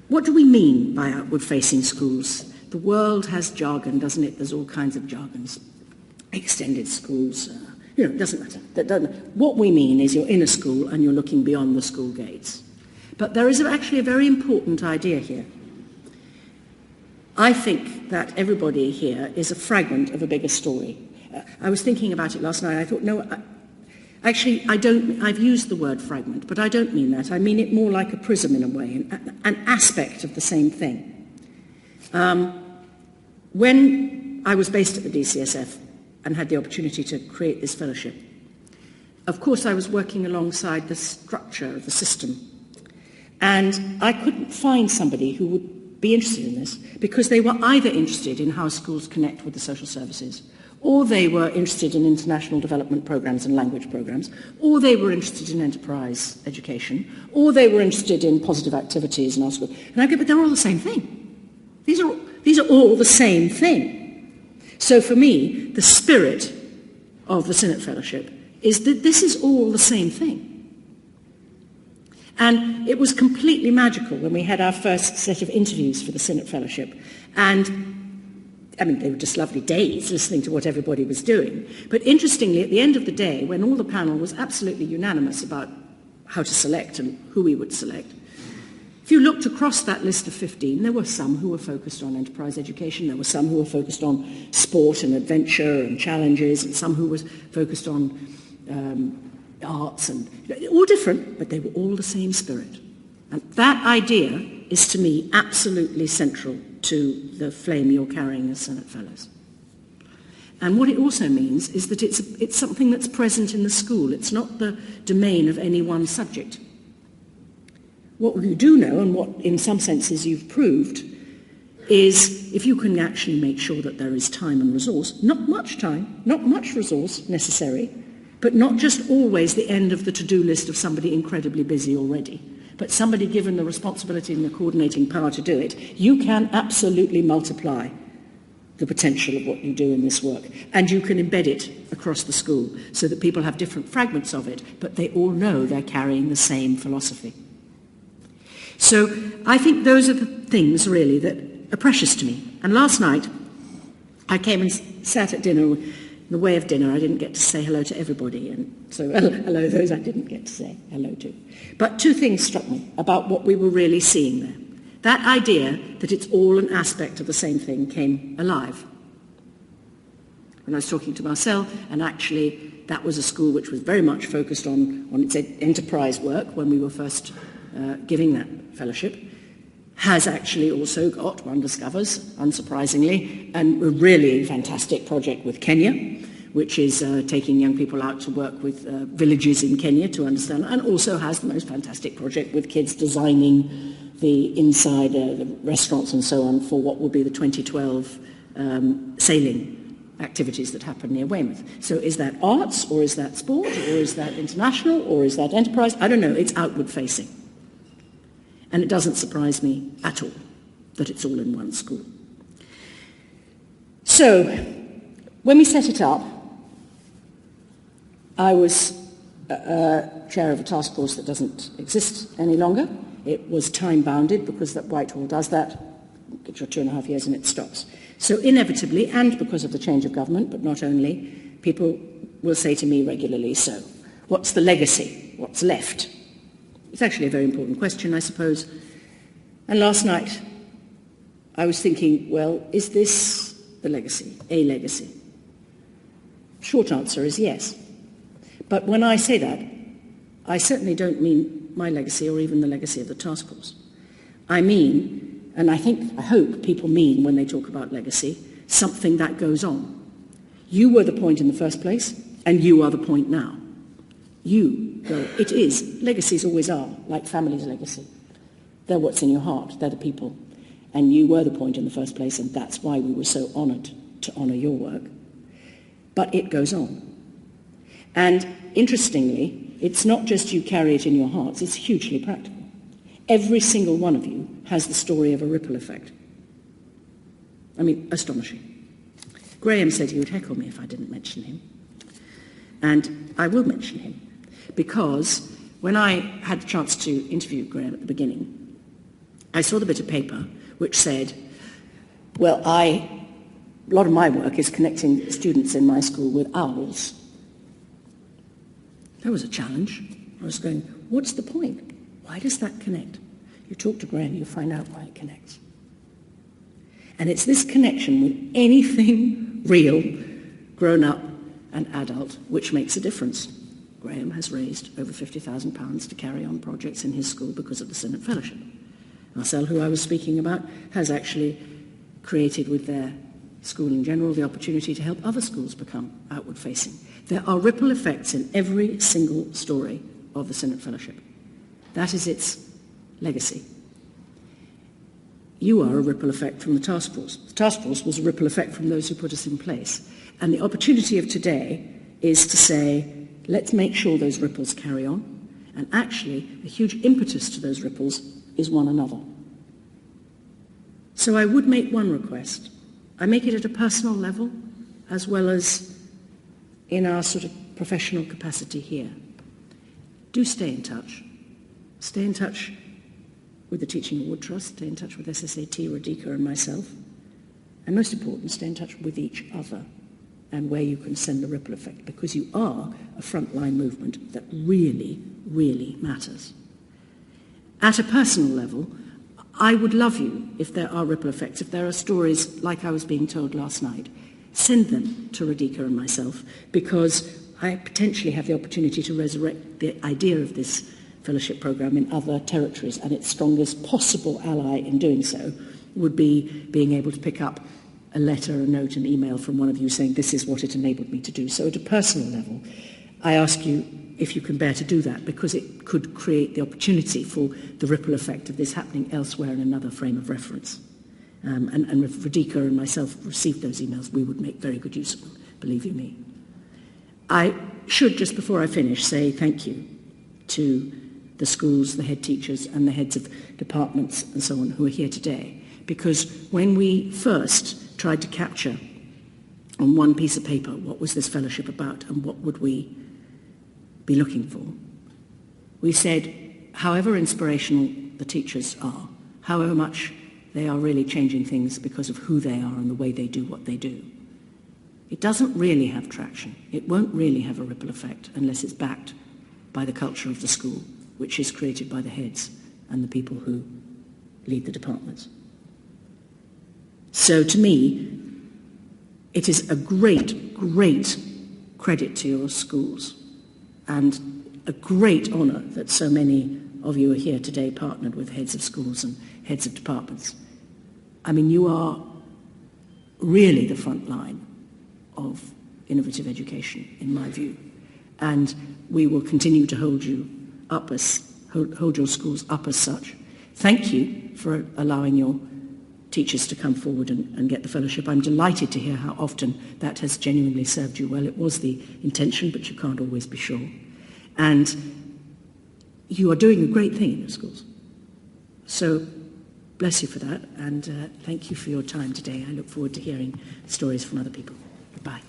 what do we mean by outward-facing schools? The world has jargon, doesn't it? There's all kinds of jargons. Extended schools, it doesn't matter. What we mean is you're in a school and you're looking beyond the school gates. But there is actually a very important idea here. I think that everybody here is a fragment of a bigger story. I was thinking about it last night. I thought, no, I've used the word fragment, but I don't mean that. I mean it more like a prism in a way, an aspect of the same thing. When I was based at the DCSF and had the opportunity to create this fellowship, of course I was working alongside the structure of the system. And I couldn't find somebody who would be interested in this because they were either interested in how schools connect with the social services, or they were interested in international development programs and language programs, or they were interested in enterprise education, or they were interested in positive activities in our school. And I go, but they're all the same thing. These are all the same thing. So for me, the spirit of the Synod Fellowship is that this is all the same thing. And it was completely magical when we had our first set of interviews for the Synod Fellowship. And I mean, they were just lovely days listening to what everybody was doing. But interestingly, at the end of the day, when all the panel was absolutely unanimous about how to select and who we would select, if you looked across that list of 15, there were some who were focused on enterprise education, there were some who were focused on sport and adventure and challenges, and some who was focused on arts, and all different, but they were all the same spirit. And that idea is, to me, absolutely central to the flame you're carrying as Synod Fellows. And what it also means is that it's something that's present in the school. It's not the domain of any one subject. What you do know, and what in some senses you've proved, is if you can actually make sure that there is time and resource, not much time, not much resource necessary, but not just always the end of the to-do list of somebody incredibly busy already, but somebody given the responsibility and the coordinating power to do it, you can absolutely multiply the potential of what you do in this work. And you can embed it across the school so that people have different fragments of it, but they all know they're carrying the same philosophy. So I think those are the things, really, that are precious to me. And last night, I came and sat at dinner. In the way of dinner, I didn't get to say hello to everybody, and so hello those I didn't get to say hello to. But two things struck me about what we were really seeing there. That idea that it's all an aspect of the same thing came alive. When I was talking to Marcel, and actually that was a school which was very much focused on its enterprise work when we were first giving that fellowship, has actually also got, one discovers, unsurprisingly, a really fantastic project with Kenya, which is taking young people out to work with villages in Kenya to understand, and also has the most fantastic project with kids designing the inside, the restaurants and so on, for what will be the 2012 sailing activities that happen near Weymouth. So is that arts, or is that sport, or is that international, or is that enterprise? I don't know, it's outward facing. And it doesn't surprise me at all that it's all in one school. So, when we set it up, I was chair of a task force that doesn't exist any longer. It was time-bounded because that Whitehall does that. Get your 2.5 years and it stops. So inevitably, and because of the change of government, but not only, people will say to me regularly, so, what's the legacy? What's left? It's actually a very important question, I suppose. And last night, I was thinking, well, is this the legacy, a legacy? Short answer is yes. But when I say that, I certainly don't mean my legacy or even the legacy of the task force. I mean, and I hope people mean when they talk about legacy, something that goes on. You were the point in the first place, and you are the point now. You, well, it is. Legacies always are, like family's legacy. They're what's in your heart. They're the people. And you were the point in the first place, and that's why we were so honoured to honour your work. But it goes on. And interestingly, it's not just you carry it in your hearts, it's hugely practical. Every single one of you has the story of a ripple effect. I mean, astonishing. Graham said he would heckle me if I didn't mention him. And I will mention him. Because when I had the chance to interview Graham at the beginning, I saw the bit of paper which said, well, a lot of my work is connecting students in my school with owls. That was a challenge. I was going, what's the point? Why does that connect? You talk to Graham, you find out why it connects. And it's this connection with anything real, grown up and adult, which makes a difference. Graham has raised over £50,000 to carry on projects in his school because of the Synod Fellowship. Marcel, who I was speaking about, has actually created with their school in general the opportunity to help other schools become outward-facing. There are ripple effects in every single story of the Synod Fellowship. That is its legacy. You are a ripple effect from the task force. The task force was a ripple effect from those who put us in place. And the opportunity of today is to say, let's make sure those ripples carry on. And actually, a huge impetus to those ripples is one another. So I would make one request. I make it at a personal level, as well as in our sort of professional capacity here. Do stay in touch. Stay in touch with the Teaching Award Trust, stay in touch with SSAT, Radhika and myself, and most important, stay in touch with each other and where you can send the ripple effect, because you are a frontline movement that really, really matters. At a personal level, I would love you if there are ripple effects, if there are stories like I was being told last night, send them to Radhika and myself, because I potentially have the opportunity to resurrect the idea of this fellowship program in other territories, and its strongest possible ally in doing so would be being able to pick up a letter, a note, an email from one of you saying this is what it enabled me to do. So at a personal level, I ask you if you can bear to do that, because it could create the opportunity for the ripple effect of this happening elsewhere in another frame of reference. And if Radhika and myself received those emails, we would make very good use of them, believe you me. I should, just before I finish, say thank you to the schools, the head teachers and the heads of departments and so on who are here today. Because when we first tried to capture on one piece of paper what was this fellowship about and what would we be looking for, we said, however inspirational the teachers are, however much they are really changing things because of who they are and the way they do what they do, it doesn't really have traction. It won't really have a ripple effect unless it's backed by the culture of the school, which is created by the heads and the people who lead the departments. So to me, it is a great, great credit to your schools and a great honour that so many of you are here today partnered with heads of schools and heads of departments. I mean, you are really the front line of innovative education, in my view. And we will continue to hold you up hold your schools up as such. Thank you for allowing your teachers to come forward and get the fellowship. I'm delighted to hear how often that has genuinely served you well. It was the intention, but you can't always be sure. And you are doing a great thing in your schools. So bless you for that, and thank you for your time today. I look forward to hearing stories from other people. Goodbye.